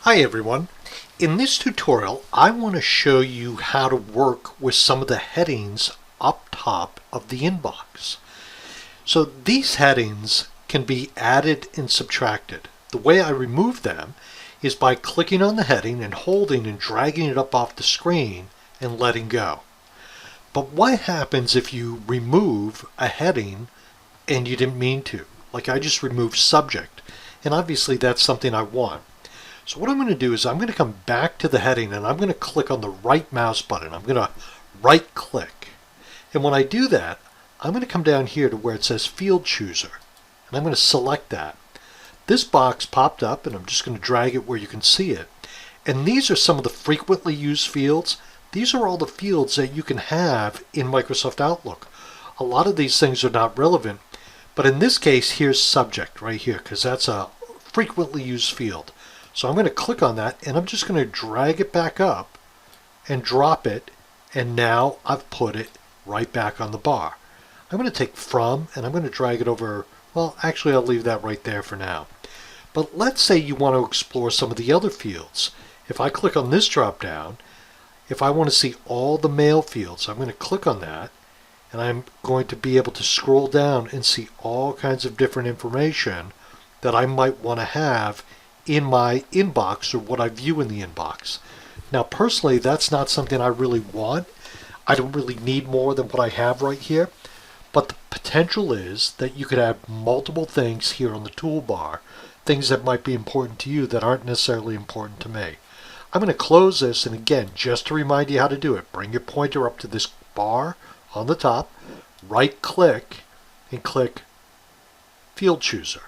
Hi everyone. In this tutorial I want to show you how to work with some of the headings up top of the inbox. So these headings can be added and subtracted. The way I remove them is by clicking on the heading and holding and dragging it up off the screen and letting go. But what happens if you remove a heading and you didn't mean to? Like I just removed subject, and obviously that's something I want. So what I'm going to do is I'm going to come back to the heading and I'm going to click on the right mouse button. I'm going to right click. And when I do that, I'm going to come down here to where it says Field Chooser. And I'm going to select that. This box popped up and I'm just going to drag it where you can see it. And these are some of the frequently used fields. These are all the fields that you can have in Microsoft Outlook. A lot of these things are not relevant. But in this case, here's subject right here because that's a frequently used field. So I'm going to click on that and I'm just going to drag it back up and drop it, and now I've put it right back on the bar. I'm going to take from and I'm going to drag it over. Well, actually I'll leave that right there for now. But let's say you want to explore some of the other fields. If I click on this drop down, if I want to see all the mail fields, I'm going to click on that and I'm going to be able to scroll down and see all kinds of different information that I might want to have in my inbox or what I view in the inbox. Now personally, that's not something I really want. I don't really need more than what I have right here, but the potential is that you could have multiple things here on the toolbar, things that might be important to you that aren't necessarily important to me. I'm going to close this, and again, just to remind you how to do it, bring your pointer up to this bar on the top, right click and click Field Chooser.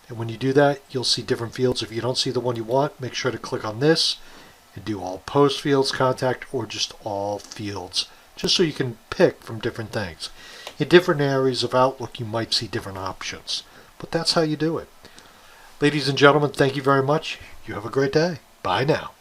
And when you do that, you'll see different fields. If you don't see the one you want, make sure to click on this and do all post fields, contact, or just all fields, just so you can pick from different things. In different areas of Outlook, you might see different options, but that's how you do it. Ladies and gentlemen, thank you very much. You have a great day. Bye now.